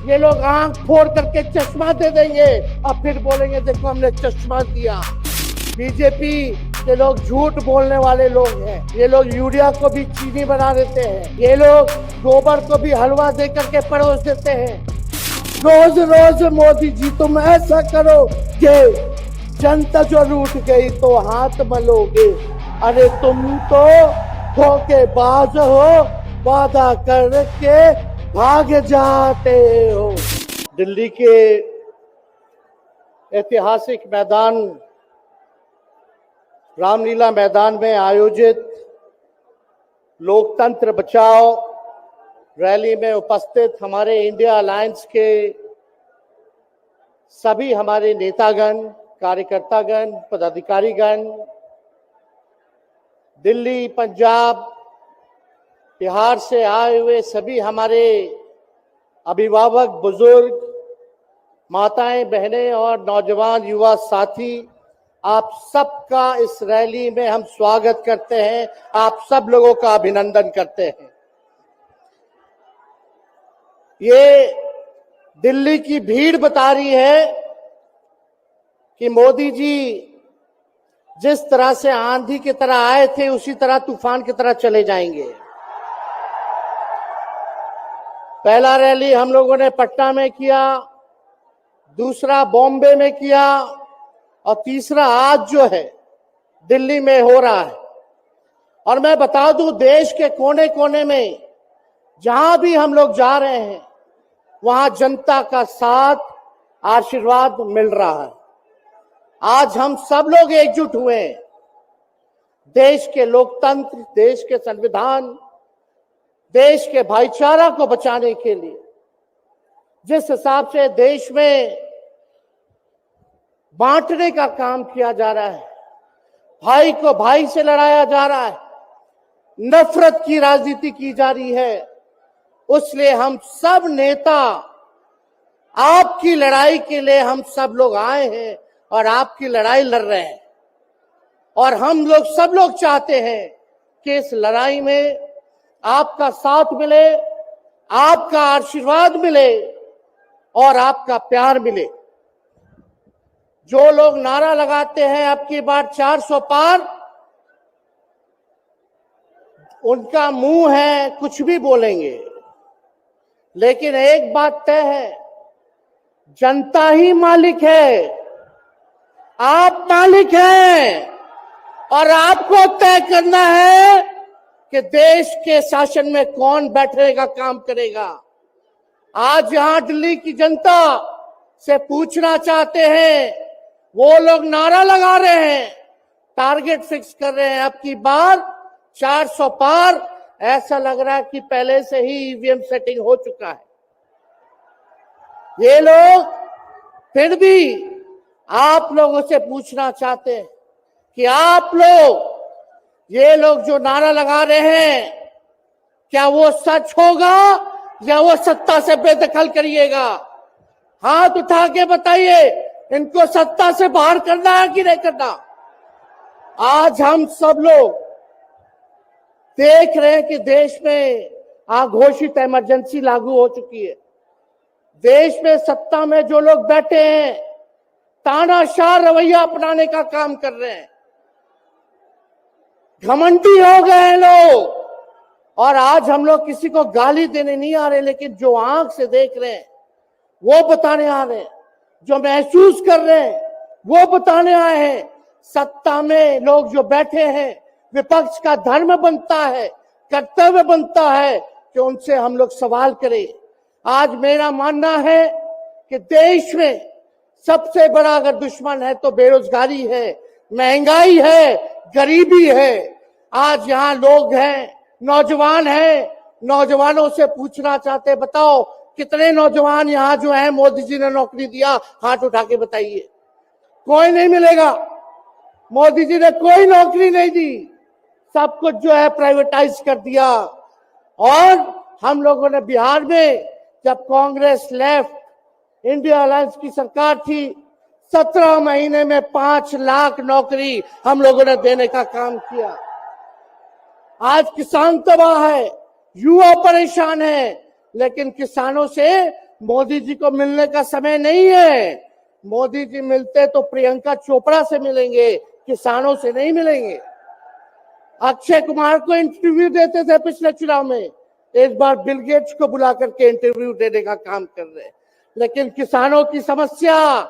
ये लोग आंख फोड़ करके चश्मा दे देंगे और फिर बोलेंगे देखो हमने चश्मा दिया। बीजेपी के लोग झूठ बोलने वाले लोग हैं। ये लोग यूरिया को भी चीनी बना देते हैं। ये लोग गोबर को भी हलवा दे करके परोस देते हैं। रोज रोज मोदी जी तुम ऐसा करो कि जनता जो रूठ गई तो हाथ मलोगे। अरे तुम तो धोखेबाज हो, वादा करके भाग जाते हो। दिल्ली के ऐतिहासिक मैदान रामलीला मैदान में आयोजित लोकतंत्र बचाओ रैली में उपस्थित हमारे इंडिया अलायंस के सभी हमारे नेतागण, कार्यकर्तागण, पदाधिकारीगण, दिल्ली, पंजाब, बिहार से आए हुए सभी हमारे अभिभावक, बुजुर्ग, माताएं, बहनें और नौजवान युवा साथी, आप सबका इस रैली में हम स्वागत करते हैं। आप सब लोगों का अभिनंदन करते हैं। ये दिल्ली की भीड़ बता रही है कि मोदी जी जिस तरह से आंधी की तरह आए थे उसी तरह तूफान की तरह चले जाएंगे। पहला रैली हम लोगों ने पटना में किया, दूसरा बॉम्बे में किया और तीसरा आज जो है दिल्ली में हो रहा है। और मैं बता दूं, देश के कोने कोने में जहां भी हम लोग जा रहे हैं वहां जनता का साथ, आशीर्वाद मिल रहा है। आज हम सब लोग एकजुट हुए हैं देश के लोकतंत्र, देश के संविधान, देश के भाईचारा को बचाने के लिए। जिस हिसाब से देश में बांटने का काम किया जा रहा है, भाई को भाई से लड़ाया जा रहा है, नफरत की राजनीति की जा रही है, उसलिए हम सब नेता आपकी लड़ाई के लिए हम सब लोग आए हैं और आपकी लड़ाई लड़ रहे हैं। और हम लोग सब लोग चाहते हैं कि इस लड़ाई में आपका साथ मिले, आपका आशीर्वाद मिले और आपका प्यार मिले। जो लोग नारा लगाते हैं अब की बार 400 पार, उनका मुंह है कुछ भी बोलेंगे, लेकिन एक बात तय है, जनता ही मालिक है, आप मालिक हैं और आपको तय करना है कि देश के शासन में कौन बैठने का काम करेगा। आज यहां दिल्ली की जनता से पूछना चाहते हैं, वो लोग नारा लगा रहे हैं, टारगेट फिक्स कर रहे हैं अब की बार 400 पार। ऐसा लग रहा है कि पहले से ही ईवीएम सेटिंग हो चुका है। ये लोग फिर भी आप लोगों से पूछना चाहते हैं कि आप लोग, ये लोग जो नारा लगा रहे हैं, क्या वो सच होगा या वो सत्ता से बेदखल करिएगा? हाथ उठा के बताइए, इनको सत्ता से बाहर करना है कि नहीं करना? आज हम सब लोग देख रहे हैं कि देश में अघोषित इमरजेंसी लागू हो चुकी है। देश में सत्ता में जो लोग बैठे हैं तानाशाह रवैया अपनाने का काम कर रहे हैं, घमंडी हो गए हैं लोग। और आज हम लोग किसी को गाली देने नहीं आ रहे, लेकिन जो आंख से देख रहे हैं वो बताने आ रहे हैं, जो महसूस कर रहे हैं वो बताने आए हैं। सत्ता में लोग जो बैठे हैं, विपक्ष का धर्म बनता है, कर्तव्य बनता है कि उनसे हम लोग सवाल करें। आज मेरा मानना है कि देश में सबसे बड़ा अगर दुश्मन है तो बेरोजगारी है, महंगाई है, गरीबी है। आज यहाँ लोग हैं, नौजवान हैं, नौजवानों से पूछना चाहते, बताओ कितने नौजवान यहाँ जो है मोदी जी ने नौकरी दिया? हाथ उठा के बताइए। कोई नहीं मिलेगा। मोदी जी ने कोई नौकरी नहीं दी, सब कुछ जो है प्राइवेटाइज कर दिया। और हम लोगों ने बिहार में जब कांग्रेस लेफ्ट इंडिया अलायंस की सरकार थी, 17 महीने में 5 लाख नौकरी हम लोगों ने देने का काम किया। आज किसान तबाह है, युवा परेशान है, लेकिन किसानों से मोदी जी को मिलने का समय नहीं है। मोदी जी मिलते तो प्रियंका चोपड़ा से मिलेंगे, किसानों से नहीं मिलेंगे। अक्षय कुमार को इंटरव्यू देते थे पिछले चुनाव में, इस बार बिल गेट्स को बुला करके इंटरव्यू देने का काम कर रहे हैं। लेकिन किसानों की समस्या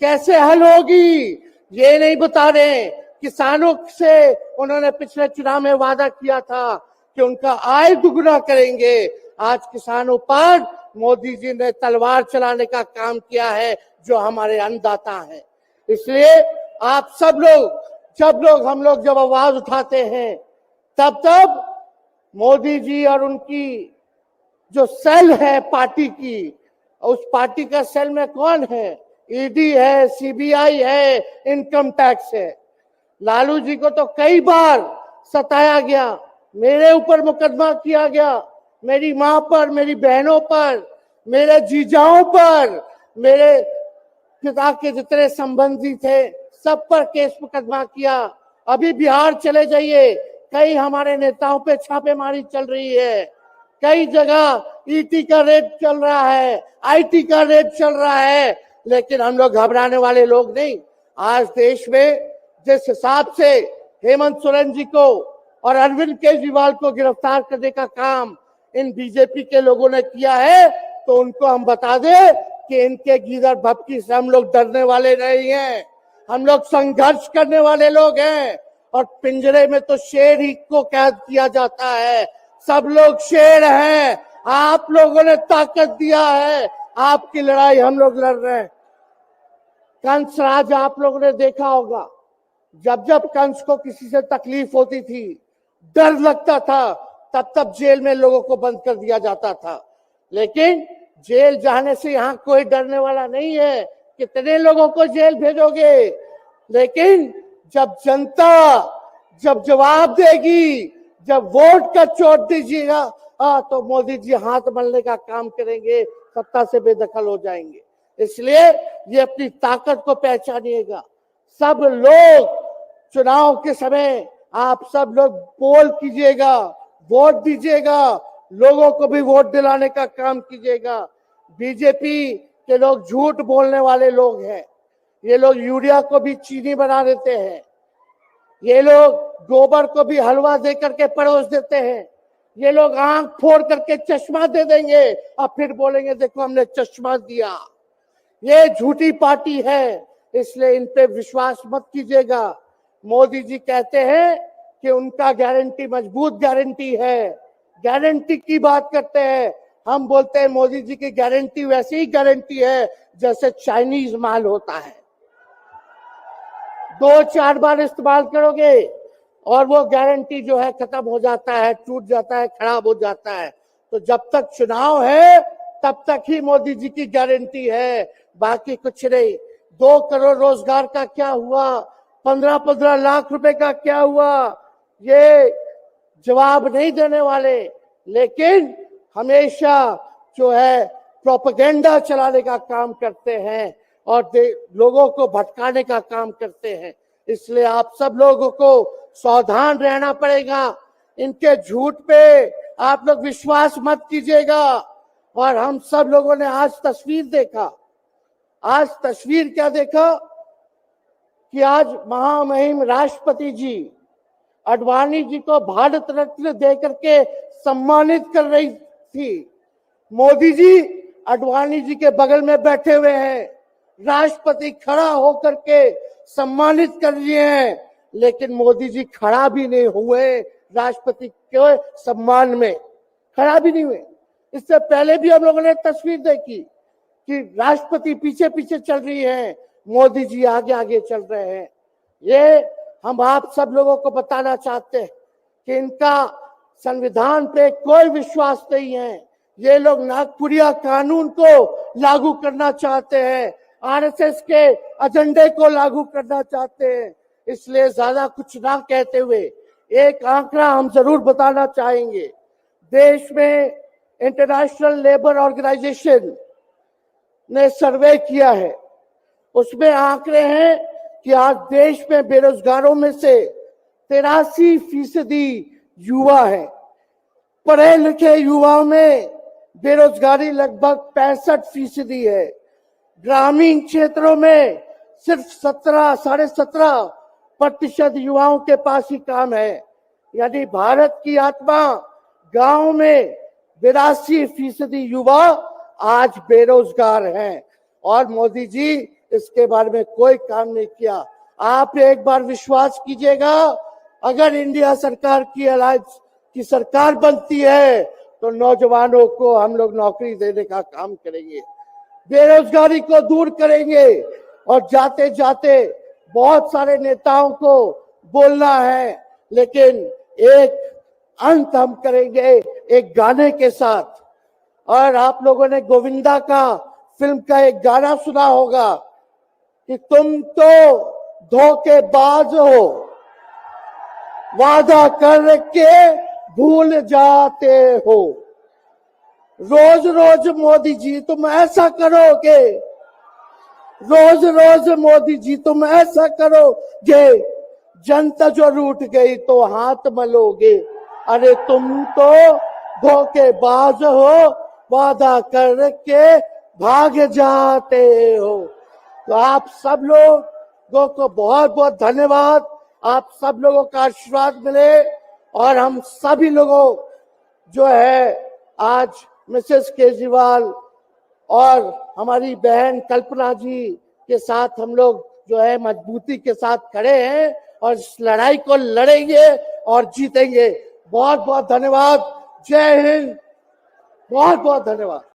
कैसे हल होगी ये नहीं बता रहे। किसानों से उन्होंने पिछले चुनाव में वादा किया था कि उनका आय दुगुना करेंगे। आज किसानों पर मोदी जी ने तलवार चलाने का काम किया है, जो हमारे अन्नदाता हैं। इसलिए आप सब लोग हम लोग जब आवाज उठाते हैं, तब मोदी जी और उनकी जो सेल है पार्टी की, उस पार्टी का सेल में कौन है? ईडी है, सीबीआई है, इनकम टैक्स है। लालू जी को तो कई बार सताया गया, मेरे ऊपर मुकदमा किया गया, मेरी मां पर, मेरी बहनों पर, मेरे जीजाओं पर, मेरे पिता के जितने संबंधी थे सब पर केस मुकदमा किया। अभी बिहार चले जाइए, कई हमारे नेताओं पे छापेमारी चल रही है, कई जगह ईटी का रेड चल रहा है, आईटी का रेड चल रहा है। लेकिन हम लोग घबराने वाले लोग नहीं। आज देश में जिस हिसाब से हेमंत सोरेन जी को और अरविंद केजरीवाल को गिरफ्तार करने का काम इन बीजेपी के लोगों ने किया है, तो उनको हम बता दें कि इनके गीदड़ भपकी से हम लोग डरने वाले नहीं हैं। हम लोग संघर्ष करने वाले लोग हैं। और पिंजरे में तो शेर ही को कैद किया जाता है। सब लोग शेर हैं। आप लोगों ने ताकत दिया है, आपकी लड़ाई हम लोग लड़ रहे हैं। कंस राज आप लोगों ने देखा होगा, जब जब कंस को किसी से तकलीफ होती थी, डर लगता था, तब जेल में लोगों को बंद कर दिया जाता था। लेकिन जेल जाने से यहाँ कोई डरने वाला नहीं है। कितने लोगों को जेल भेजोगे? लेकिन जब जनता जब जवाब देगी, जब वोट का चोट दीजिएगा, तो मोदी जी हाथ मलने का काम करेंगे, सत्ता से बेदखल हो जाएंगे। इसलिए ये अपनी ताकत को पहचानिएगा। सब लोग चुनाव के समय आप सब लोग पोल कीजिएगा, वोट दीजिएगा, लोगों को भी वोट दिलाने का काम कीजिएगा। बीजेपी के लोग झूठ बोलने वाले लोग हैं। ये लोग यूरिया को भी चीनी बना देते हैं, ये लोग गोबर को भी हलवा दे करके परोस देते हैं, ये लोग आंख फोड़ करके चश्मा दे देंगे और फिर बोलेंगे देखो हमने चश्मा दिया। ये झूठी पार्टी है, इसलिए इन पे विश्वास मत कीजिएगा। मोदी जी कहते हैं कि उनका गारंटी मजबूत गारंटी है, गारंटी की बात करते हैं। हम बोलते हैं मोदी जी की गारंटी वैसी ही गारंटी है जैसे चाइनीज माल होता है, 2-4 बार इस्तेमाल करोगे और वो गारंटी जो है खत्म हो जाता है, टूट जाता है, खराब हो जाता है। तो जब तक चुनाव है तब तक ही मोदी जी की गारंटी है, बाकी कुछ नहीं। 2 करोड़ रोजगार का क्या हुआ, 15-15 लाख रुपए का क्या हुआ, ये जवाब नहीं देने वाले। लेकिन हमेशा जो है प्रोपेगेंडा चलाने का काम करते हैं और लोगों को भटकाने का काम करते हैं। इसलिए आप सब लोगों को सावधान रहना पड़ेगा। इनके झूठ पे आप लोग विश्वास मत कीजिएगा। और हम सब लोगों ने आज तस्वीर देखा, आज तस्वीर क्या देखा कि आज महामहिम राष्ट्रपति जी अडवाणी जी को भारत रत्न देकर के सम्मानित कर रही थी। मोदी जी अडवाणी जी के बगल में बैठे हुए हैं, राष्ट्रपति खड़ा होकर के सम्मानित कर लिए हैं, लेकिन मोदी जी खड़ा भी नहीं हुए राष्ट्रपति के सम्मान में, खड़ा भी नहीं हुए। इससे पहले भी हम लोगों ने तस्वीर देखी कि राष्ट्रपति पीछे पीछे चल रही है, मोदी जी आगे आगे चल रहे हैं। ये हम आप सब लोगों को बताना चाहते हैं कि इनका संविधान पे कोई विश्वास नहीं है। ये लोग नागपुरिया कानून को लागू करना चाहते हैं, आरएसएस के एजेंडे को लागू करना चाहते हैं। इसलिए ज्यादा कुछ ना कहते हुए एक आंकड़ा हम जरूर बताना चाहेंगे। देश में इंटरनेशनल लेबर ऑर्गेनाइजेशन ने सर्वे किया है, उसमें आंकड़े हैं कि आज देश में बेरोजगारों में से 83% युवा है। पढ़े लिखे युवाओं में बेरोजगारी लगभग 65% है। ग्रामीण क्षेत्रों में सिर्फ 17.5% युवाओं के पास ही काम है। यानी भारत की आत्मा गांव में 82% युवा आज बेरोजगार हैं और मोदी जी इसके बारे में कोई काम नहीं किया। आप एक बार विश्वास कीजिएगा, अगर इंडिया सरकार की अलायंस की सरकार बनती है तो नौजवानों को हम लोग नौकरी देने का काम करेंगे, बेरोजगारी को दूर करेंगे। और जाते जाते बहुत सारे नेताओं को बोलना है, लेकिन एक अंत हम करेंगे एक गाने के साथ। और आप लोगों ने गोविंदा का फिल्म का एक गाना सुना होगा कि तुम तो धोखेबाज हो, वादा करके भूल जाते हो। रोज रोज मोदी जी तुम ऐसा करोगे, रोज रोज मोदी जी तुम ऐसा करोगे, जनता जो रूठ गई तो हाथ मलोगे। अरे तुम तो धोखेबाज हो, वादा करके भाग जाते हो। तो आप सब लोगों को बहुत बहुत धन्यवाद। आप सब लोगों का आशीर्वाद मिले और हम सभी लोगों जो है आज मिसेस केजरीवाल और हमारी बहन कल्पना जी के साथ हम लोग जो है मजबूती के साथ खड़े हैं और इस लड़ाई को लड़ेंगे और जीतेंगे। बहुत बहुत धन्यवाद। जय हिंद। बहुत बहुत धन्यवाद।